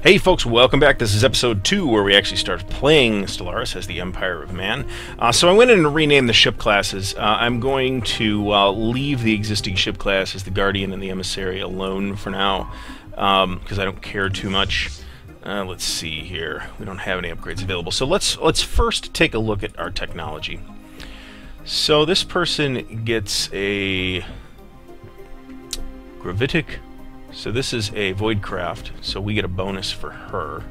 Hey folks, welcome back. This is episode 2 where we actually start playing Stellaris as the Empire of Man. So I went in and renamed the ship classes. I'm going to leave the existing ship classes, the Guardian and the Emissary, alone for now because I don't care too much. Let's see here. We don't have any upgrades available. So let's first take a look at our technology. So this person gets a gravitic. So this is a Voidcraft, so we get a bonus for her.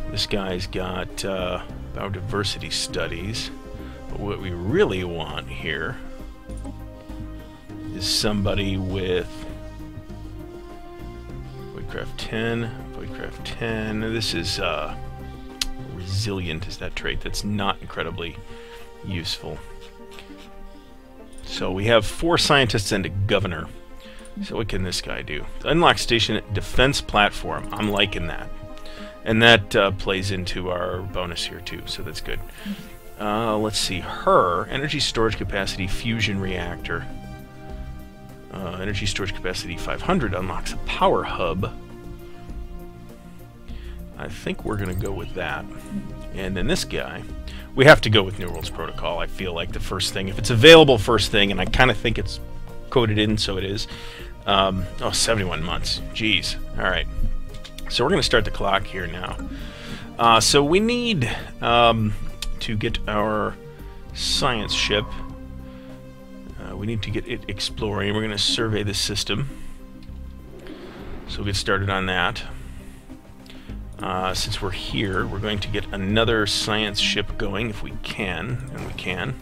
This guy's got biodiversity studies, but what we really want here is somebody with Voidcraft 10, Voidcraft 10. This is resilient is that trait. That's not incredibly useful. So we have 4 scientists and a governor. So what can this guy do? Unlock station defense platform. I'm liking that. And that plays into our bonus here too, so that's good. Let's see. Her energy storage capacity fusion reactor. Energy storage capacity 500 unlocks a power hub. I think we're going to go with that. And then this guy, we have to go with New World's Protocol. I feel like the first thing, if it's available first thing, and I kind of think it's coded in, so it is. 71 months. Jeez. Alright. So we're going to start the clock here now. So we need to get our science ship. We need to get it exploring. We're going to survey the system. So we'll get started on that. Since we're here, we're going to get another science ship going if we can, and we can.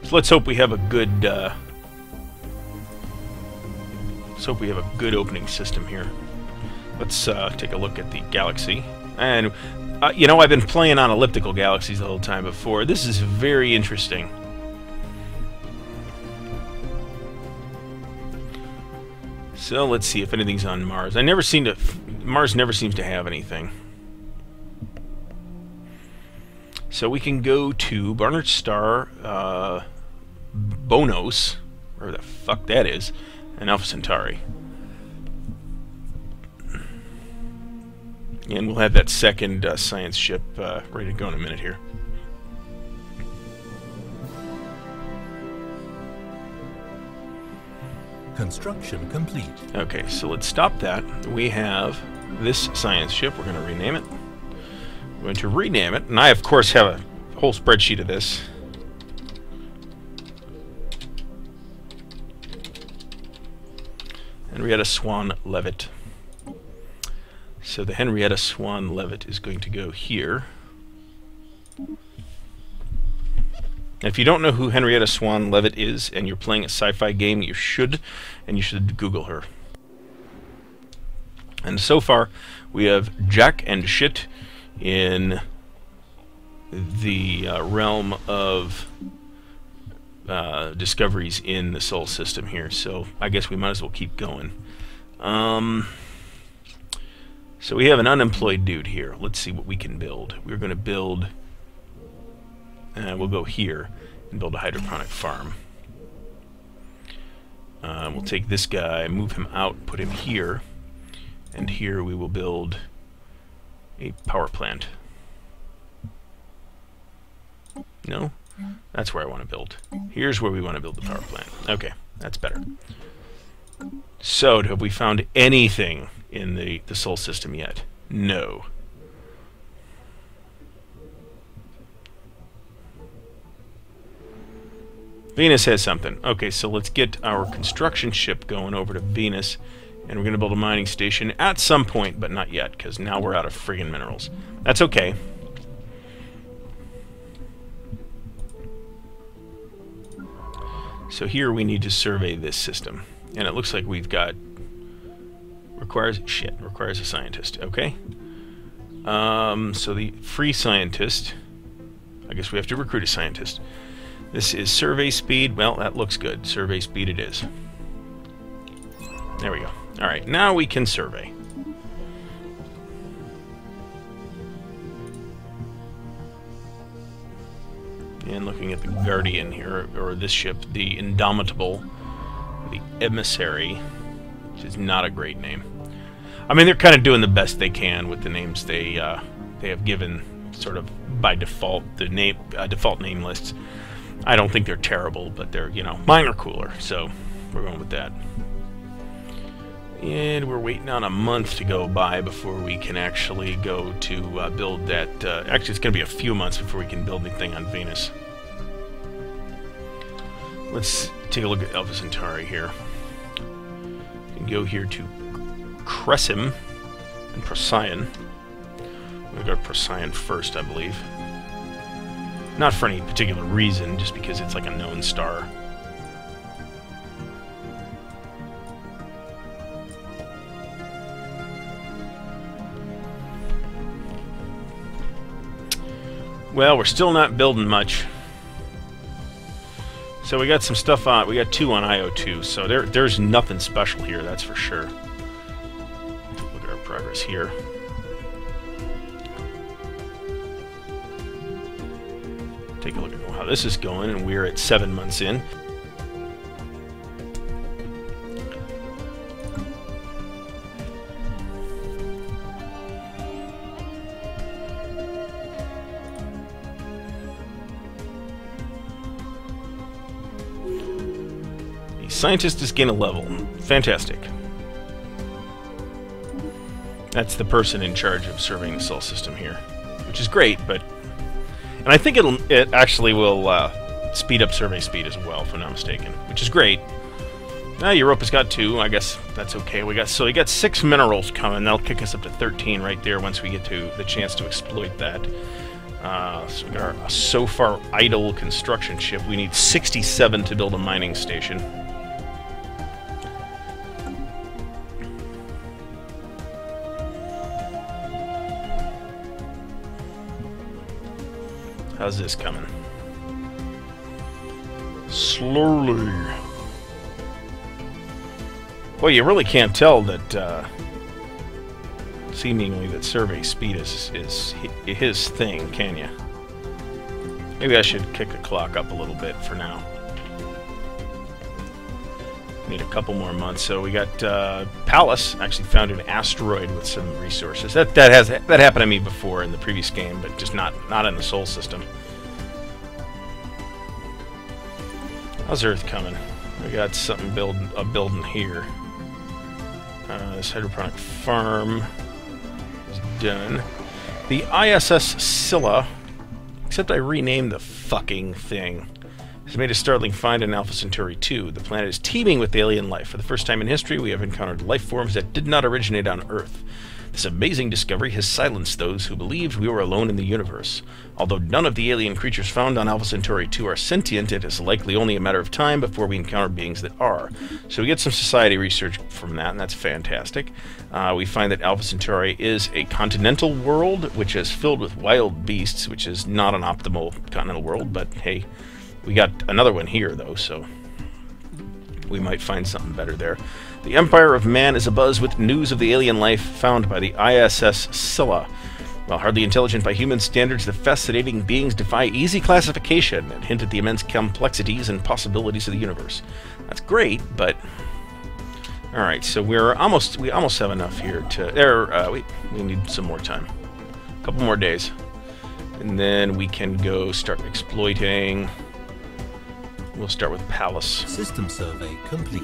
So let's hope we have a good. Let's hope we have a good opening system here. Let's take a look at the galaxy, and you know, I've been playing on elliptical galaxies the whole time before. This is very interesting. So let's see if anything's on Mars. Mars never seems to have anything. So we can go to Barnard Star, Bonos, wherever the fuck that is, and Alpha Centauri. And we'll have that second science ship ready to go in a minute here. Construction complete. Okay, so let's stop that. We have this science ship. We're going to rename it. We're going to rename it, and I, of course, have a whole spreadsheet of this. Henrietta Swan Leavitt. So the Henrietta Swan Leavitt is going to go here. And if you don't know who Henrietta Swan Leavitt is and you're playing a sci-fi game, you should Google her. And so far we have Jack and shit in the realm of discoveries in the Sol system here, so I guess we might as well keep going. So we have an unemployed dude here. Let's see what we can build. We're going to build, we'll go here and build a hydroponic farm. We'll take this guy, move him out, put him here, and here we will build a power plant. No? That's where I want to build. Here's where we want to build the power plant. Okay, that's better. So, have we found anything in the Sol system yet? No. Venus has something. Okay, so let's get our construction ship going over to Venus, and we're going to build a mining station at some point, but not yet, because now we're out of friggin' minerals. That's okay. So here we need to survey this system, and it looks like we've got requires a scientist. Okay. So the free scientist, I guess we have to recruit a scientist. This is survey speed. Well, that looks good. Survey speed it is. There we go. All right, now we can survey. And looking at the Guardian here, or this ship, the Indomitable, the Emissary, which is not a great name. I mean, they're kind of doing the best they can with the names they have given, sort of by default, the default name lists. I don't think they're terrible, but they're, you know, mine are cooler, so we're going with that. And we're waiting on a month to go by before we can actually go to build that. Actually, it's going to be a few months before we can build anything on Venus. Let's take a look at Alpha Centauri here. We can go here to Cressim and Procyon. I'm going to go to Procyon first, I believe. Not for any particular reason, just because it's like a known star. Well, we're still not building much. So we got some stuff on, we got 2 on IO2, so there's nothing special here, that's for sure. Look at our progress here. Take a look at how this is going, and we're at 7 months in. Scientist is gain a level. Fantastic. That's the person in charge of surveying the Sol system here, which is great, but... And I think it actually will speed up survey speed as well, if I'm not mistaken, which is great. Now Europa's got 2, I guess that's okay. We got 6 minerals coming. That'll kick us up to 13 right there once we get to the chance to exploit that. So we got our so far idle construction ship. We need 67 to build a mining station. How's this coming? Slowly. Well, you really can't tell that, seemingly, that survey speed is his thing, can you? Maybe I should kick the clock up a little bit for now. Need a couple more months. So we got Pallas actually found an asteroid with some resources. That happened to me before in the previous game, but just not in the Sol system. How's Earth coming? We got something building here. This hydroponic farm is done. The ISS Scylla, except I renamed the fucking thing, has made a startling find in Alpha Centauri 2. The planet is teeming with alien life. For the first time in history, we have encountered life forms that did not originate on Earth. This amazing discovery has silenced those who believed we were alone in the universe. Although none of the alien creatures found on Alpha Centauri 2 are sentient, it is likely only a matter of time before we encounter beings that are. So we get some society research from that, and that's fantastic. We find that Alpha Centauri is a continental world, which is filled with wild beasts, which is not an optimal continental world, but hey, we got another one here, though, so we might find something better there. The Empire of Man is abuzz with news of the alien life found by the ISS Scylla. While hardly intelligent by human standards, the fascinating beings defy easy classification and hint at the immense complexities and possibilities of the universe. That's great, but... Alright, so we almost have enough here to... we need some more time. A couple more days. And then we can go start exploiting... We'll start with Pallas. System survey complete.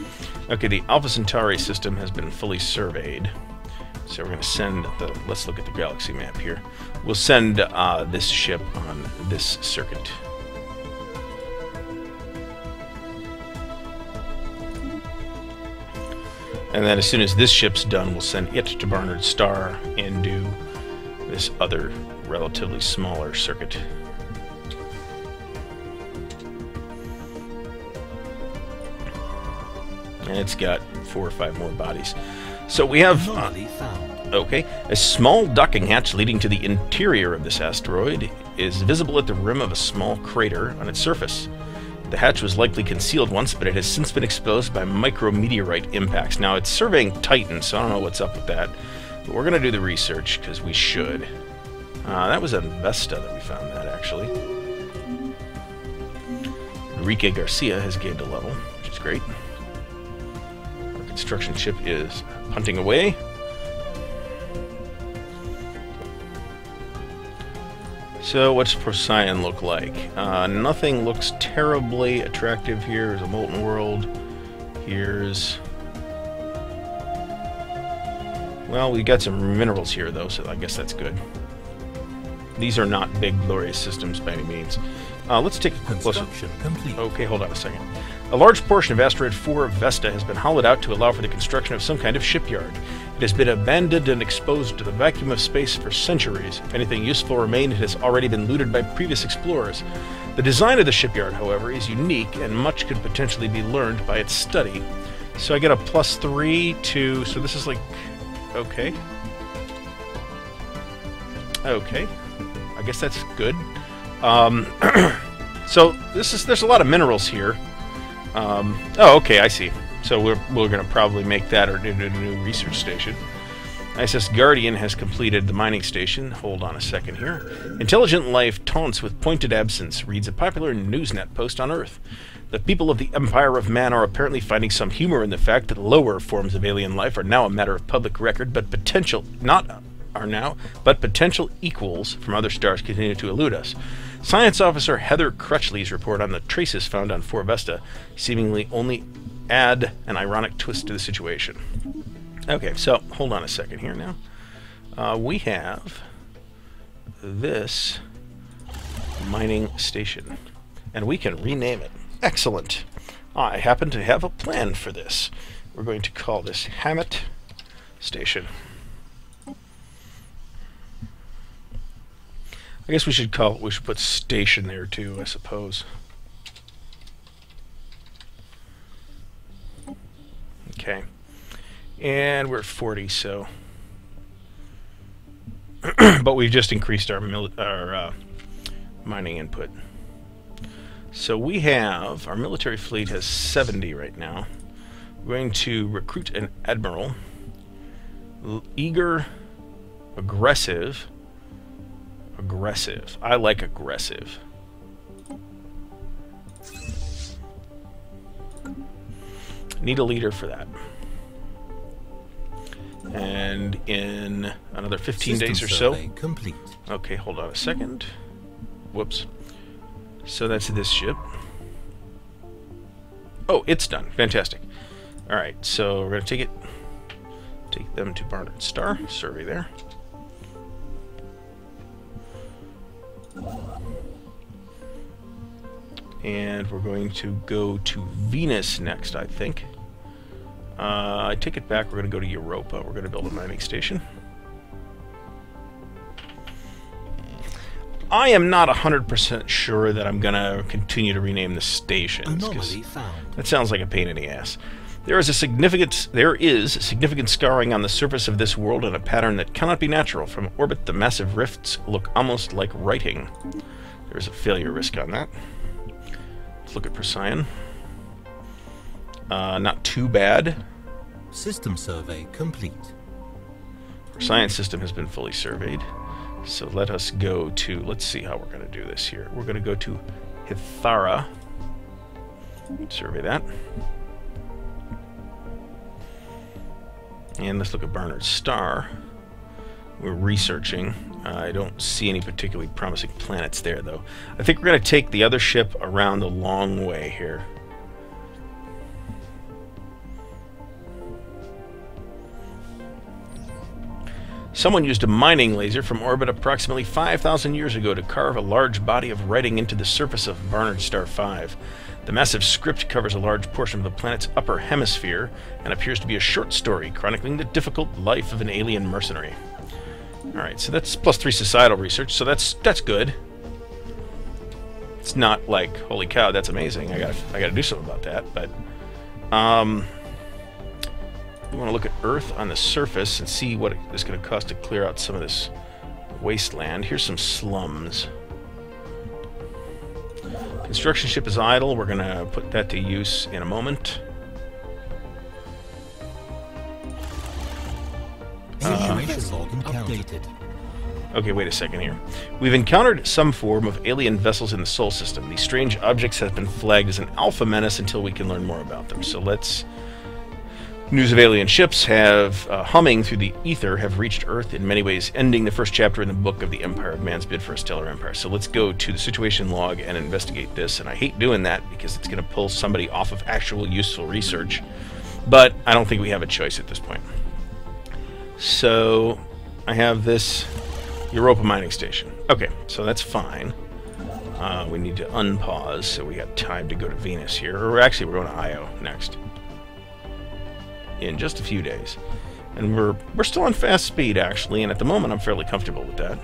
Okay, the Alpha Centauri system has been fully surveyed. So we're going to send the... Let's look at the galaxy map here. We'll send this ship on this circuit. And then as soon as this ship's done, we'll send it to Barnard's Star and do this other relatively smaller circuit. And it's got 4 or 5 more bodies. So we have... okay. A small docking hatch leading to the interior of this asteroid is visible at the rim of a small crater on its surface. The hatch was likely concealed once, but it has since been exposed by micrometeorite impacts. Now, it's surveying Titan, so I don't know what's up with that. But we're going to do the research, because we should. That was a Vesta that we found that, actually. Enrique Garcia has gained a level, which is great. Our construction ship is punting away. So what's Procyon look like? Nothing looks terribly attractive here. There's a molten world. Here's... Well, we got some minerals here, though, so I guess that's good. These are not big, glorious systems by any means. Let's take a quick closer. Okay, hold on a second. A large portion of Asteroid 4 Vesta has been hollowed out to allow for the construction of some kind of shipyard. It has been abandoned and exposed to the vacuum of space for centuries. If anything useful remained, it has already been looted by previous explorers. The design of the shipyard, however, is unique, and much could potentially be learned by its study. So I get a +3 to... So this is like... Okay. Okay. I guess that's good. So there's a lot of minerals here. Oh, okay, I see. So we're going to probably make that our new research station. ISS Guardian has completed the mining station. Hold on a second here. Intelligent life taunts with pointed absence, reads a popular Newsnet post on Earth. The people of the Empire of Man are apparently finding some humor in the fact that lower forms of alien life are now a matter of public record, but potential equals from other stars continue to elude us. Science Officer Heather Crutchley's report on the traces found on 4 Vesta seemingly only add an ironic twist to the situation. Okay, so hold on a second here now. We have this mining station, and we can rename it. Excellent. I happen to have a plan for this. We're going to call this Hammett Station. I guess we should put station there too, I suppose. Okay. And we're at 40, so... but we've just increased our mining input. So we have... Our military fleet has 70 right now. We're going to recruit an admiral. Eager, aggressive... Aggressive. I like aggressive. Need a leader for that. And in another 15 days or so... Complete. Okay, hold on a second. Whoops. So that's this ship. Oh, it's done. Fantastic. Alright, so we're going to take them to Barnard Star. Survey there. And we're going to go to Venus next, I think. I take it back. We're going to go to Europa. We're going to build a mining station. I am not 100% sure that I'm going to continue to rename the stations. Anomaly found. That sounds like a pain in the ass. There is significant scarring on the surface of this world in a pattern that cannot be natural. From orbit, the massive rifts look almost like writing. There's a failure risk on that. Let's look at Procyon. Not too bad. System survey complete. Procyon system has been fully surveyed. So let us go to, let's see how we're going to do this here. We're going to go to Hithara. Survey that. And let's look at Barnard Star. We're researching. I don't see any particularly promising planets there, though. I think we're going to take the other ship around the long way here. Someone used a mining laser from orbit approximately 5,000 years ago to carve a large body of writing into the surface of Barnard Star 5. The massive script covers a large portion of the planet's upper hemisphere and appears to be a short story chronicling the difficult life of an alien mercenary. Alright, so that's +3 societal research, so that's good. It's not like, holy cow, that's amazing. I gotta do something about that, but we want to look at Earth on the surface and see what it's going to cost to clear out some of this wasteland. Here's some slums. Construction ship is idle. We're going to put that to use in a moment. Situation log updated. Okay, wait a second here. We've encountered some form of alien vessels in the Sol system. These strange objects have been flagged as an alpha menace until we can learn more about them. So let's... News of alien ships have, humming through the ether, have reached Earth in many ways, ending the first chapter in the book of the Empire of Man's Bid for a Stellar Empire. So let's go to the situation log and investigate this. And I hate doing that because it's going to pull somebody off of actual useful research. But I don't think we have a choice at this point. So I have this Europa mining station. Okay, so that's fine. We need to unpause, so we got time to go to Venus here. Or actually, we're going to Io next. In just a few days. And we're still on fast speed, actually, and at the moment I'm fairly comfortable with that.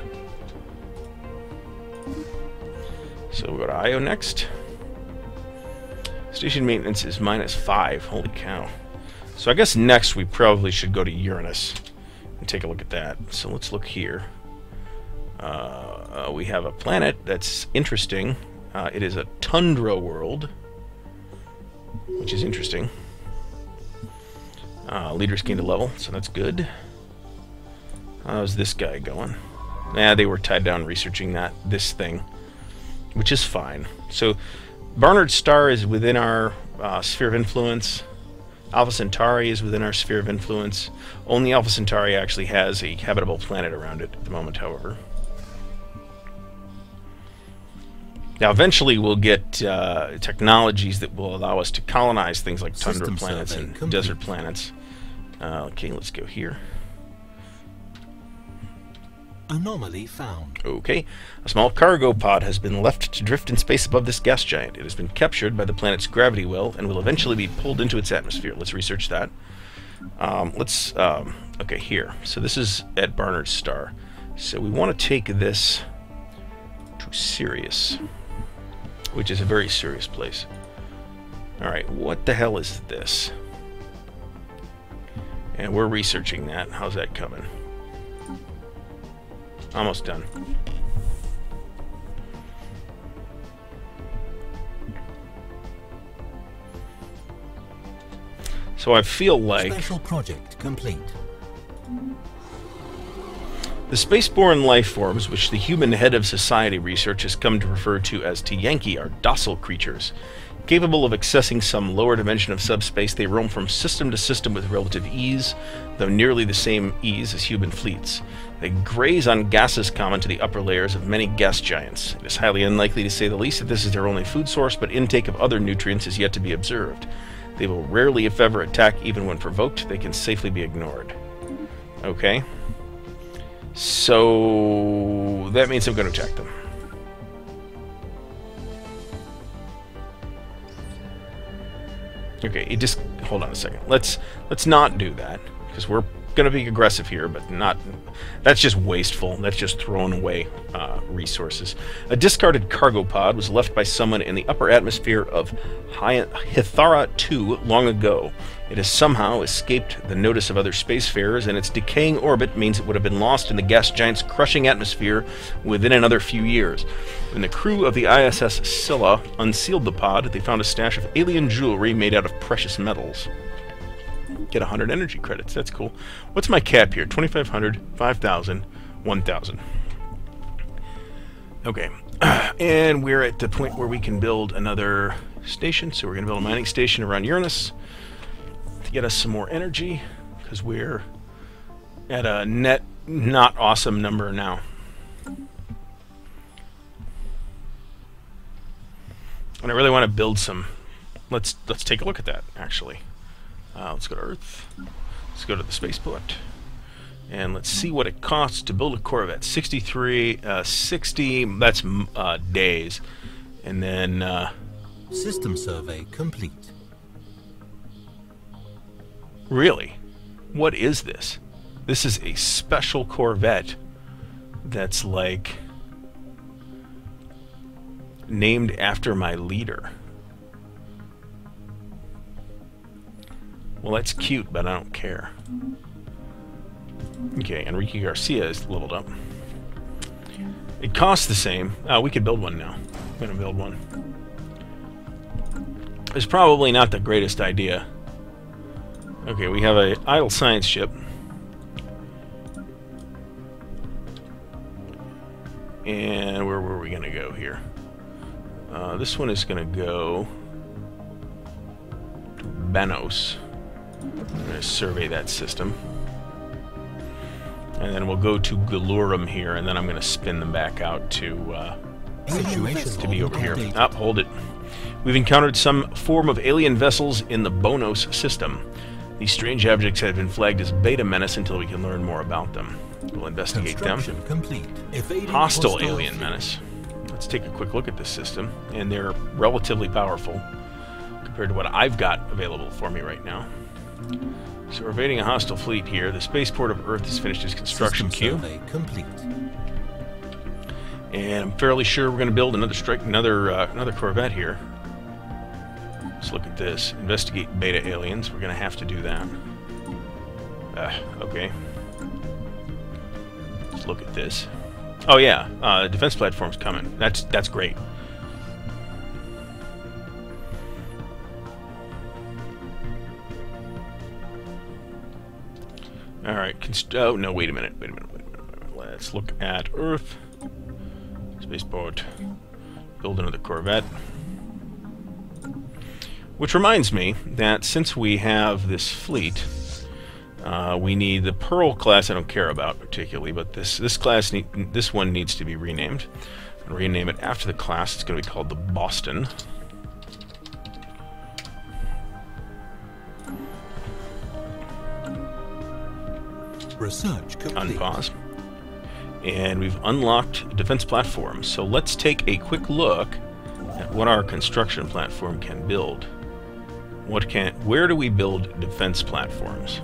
So we'll go to Io next. Station maintenance is -5. Holy cow. So I guess next we probably should go to Uranus and take a look at that. So let's look here. We have a planet that's interesting. It is a tundra world, which is interesting. Leaders gained a level, so that's good. How's this guy going? Nah, they were tied down researching this thing, which is fine. So Barnard's star is within our sphere of influence. Alpha Centauri is within our sphere of influence. Only Alpha Centauri actually has a habitable planet around it at the moment, however. Now, eventually we'll get technologies that will allow us to colonize things like tundra planets and desert planets. Okay, let's go here. Anomaly found. Okay. A small cargo pod has been left to drift in space above this gas giant. It has been captured by the planet's gravity well and will eventually be pulled into its atmosphere. Let's research that. Okay, here. So this is at Barnard's star. So we want to take this to Sirius, which is a very serious place. Alright, what the hell is this? And we're researching that. How's that coming? Almost done. So I feel like... Special project complete. The spaceborne life forms, which the human head of society research has come to refer to as Tiyanki, are docile creatures. Capable of accessing some lower dimension of subspace, they roam from system to system with relative ease, though nearly the same ease as human fleets. They graze on gases common to the upper layers of many gas giants. It is highly unlikely, to say the least, that this is their only food source, but intake of other nutrients is yet to be observed. They will rarely, if ever, attack even when provoked. They can safely be ignored. Okay. So that means I'm going to attack them. Okay, just hold on a second. Let's not do that, because we're going to be aggressive here, but not. That's just wasteful. That's just throwing away resources. A discarded cargo pod was left by someone in the upper atmosphere of Hithara 2 long ago. It has somehow escaped the notice of other spacefarers, and its decaying orbit means it would have been lost in the gas giant's crushing atmosphere within another few years. When the crew of the ISS Scylla unsealed the pod, they found a stash of alien jewelry made out of precious metals. Get 100 energy credits. That's cool. What's my cap here? 2,500, 5,000, 1,000. Okay. And we're at the point where we can build another station. So we're going to build a mining station around Uranus to get us some more energy, because we're at a net not awesome number now. And I really want to build some. Let's take a look at that, actually. Let's go to Earth. Let's go to the spaceport. And let's see what it costs to build a Corvette. 60, that's days. And then... System survey complete. Really? What is this? This is a special Corvette that's like named after my leader. Well, that's cute, but I don't care. Okay, Enrique Garcia is leveled up. It costs the same. We could build one now. I'm going to build one. It's probably not the greatest idea. Okay, we have a idle science ship. And where were we going to go here? This one is going to go to Banos. I'm going to survey that system. And then we'll go to Galurum here, and then I'm going to spin them back out to be over here. Ah, hold it. We've encountered some form of alien vessels in the Bonos system. These strange objects have been flagged as beta menace until we can learn more about them. We'll investigate them. Hostile alien menace. Let's take a quick look at this system, and they're relatively powerful compared to what I've got available for me right now. So we're evading a hostile fleet here. The spaceport of Earth has finished its construction queue. And I'm fairly sure we're going to build another Corvette here. Let's look at this. Investigate beta aliens. We're going to have to do that. Okay. Let's look at this. Oh yeah, defense platform's coming. That's great. All right. Oh no! Wait a minute. Let's look at Earth. Spaceport. Build another Corvette. Which reminds me that since we have this fleet, we need the Pearl class. I don't care about particularly, but this one needs to be renamed. I'm gonna rename it after the class. It's going to be called the Boston. Research complete. Unpause. And we've unlocked defense platforms. So let's take a quick look at what our construction platform can build. Where do we build defense platforms?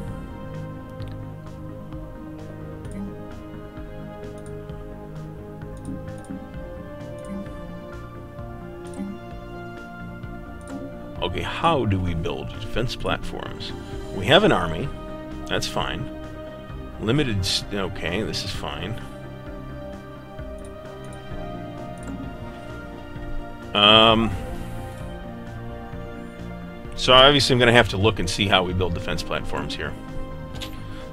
Okay, how do we build defense platforms? We have an army. That's fine. Limited... Okay, this is fine. So obviously I'm going to have to look and see how we build defense platforms here.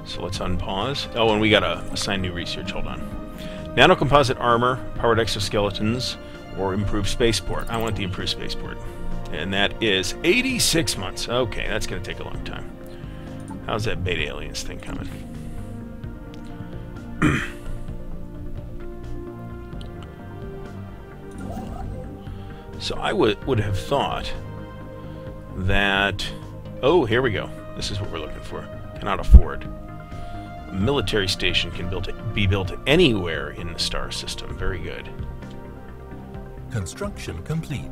So let's unpause. Oh, and we got to assign new research. Hold on. Nanocomposite armor, powered exoskeletons, or improved spaceport. I want the improved spaceport. And that is 86 months. Okay, that's going to take a long time. How's that beta aliens thing coming? So I would have thought that... Oh, here we go. This is what we're looking for. Cannot afford. A military station can be built anywhere in the star system. Very good. Construction complete.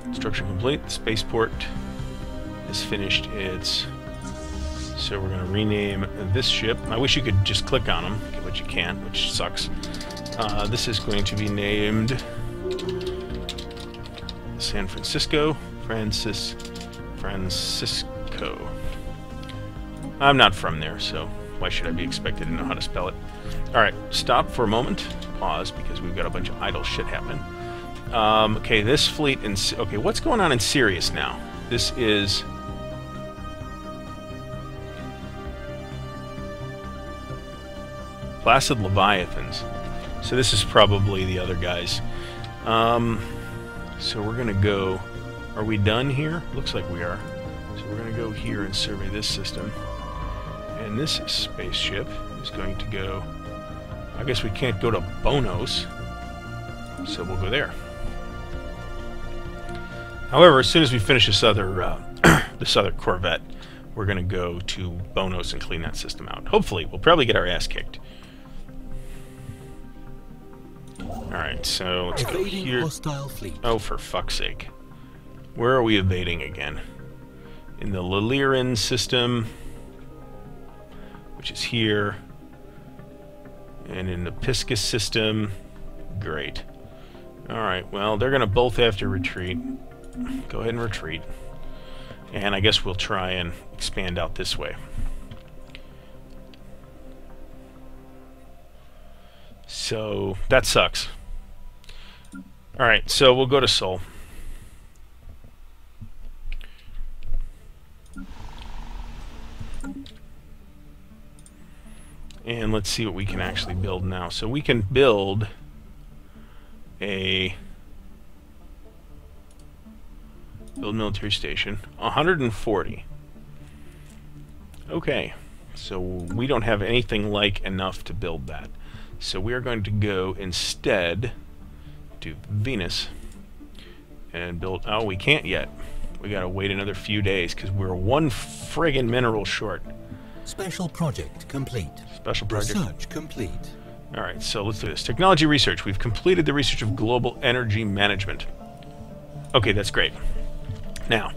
Construction complete. The spaceport has finished its... So we're going to rename this ship. I wish you could just click on them, but you can't, which sucks. This is going to be named San Francisco. Francisco. I'm not from there, so why should I be expected to know how to spell it? Alright, stop for a moment. Pause, because we've got a bunch of idle shit happening. Okay, this fleet in... Okay, what's going on in Sirius now? This is... Placid Leviathans. So this is probably the other guys. So we're going to go... Are we done here? Looks like we are. So we're going to go here and survey this system. And this spaceship is going to go... I guess we can't go to Bonos. So we'll go there. However, as soon as we finish this other Corvette, we're going to go to Bonos and clean that system out. Hopefully, we'll probably get our ass kicked. Alright, so let's go here. Oh, for fuck's sake. Where are we evading again? In the Laliran system, which is here. And in the Piscus system. Great. Alright, well, they're going to both have to retreat. Go ahead and retreat. And I guess we'll try and expand out this way. So, that sucks. Alright, so we'll go to Sol. And let's see what we can actually build now. So we can build a military station. 140. Okay. So we don't have anything like enough to build that. So we are going to go instead to Venus and build... Oh, we can't yet. We gotta wait another few days because we're one friggin' mineral short. Special project complete. Special project. Research complete. Alright, so let's do this. Technology research. We've completed the research of global energy management. Okay, that's great. Now,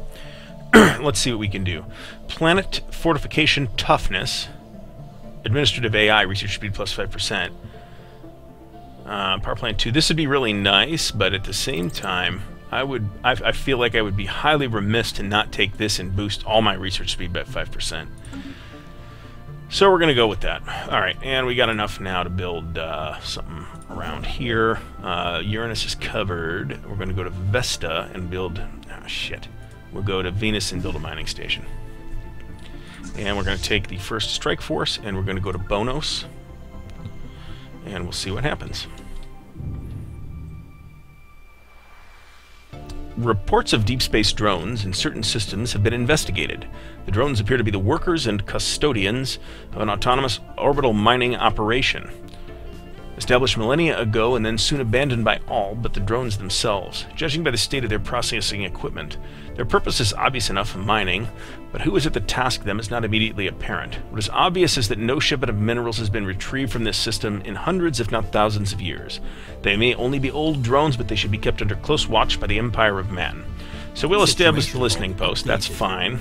let's see what we can do. Planet fortification toughness. Administrative AI research speed plus 5%. Power plant 2. This would be really nice, but at the same time, I feel like I would be highly remiss to not take this and boost all my research speed by 5%. So we're going to go with that. Alright, and we got enough now to build something around here. Uranus is covered. We're going to go to Vesta and build... Oh, shit. We'll go to Venus and build a mining station. And we're going to take the first strike force, and we're going to go to Bonos. And we'll see what happens. Reports of deep space drones in certain systems have been investigated. The drones appear to be the workers and custodians of an autonomous orbital mining operation. Established millennia ago and then soon abandoned by all but the drones themselves. Judging by the state of their processing equipment, their purpose is obvious enough of mining, but who is it that tasked them is not immediately apparent. What is obvious is that no shipment of minerals has been retrieved from this system in hundreds if not thousands of years. They may only be old drones, but they should be kept under close watch by the Empire of Man. So we'll establish the listening post, that's fine.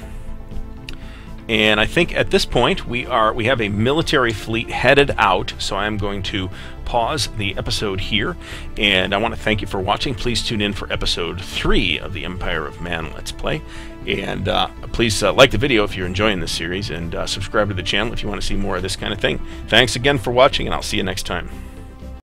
And I think at this point we have a military fleet headed out, so I'm going to pause the episode here, and I want to thank you for watching. Please tune in for episode 3 of the Empire of Man Let's Play, and please like the video if you're enjoying this series, and subscribe to the channel if you want to see more of this kind of thing. Thanks again for watching, and I'll see you next time.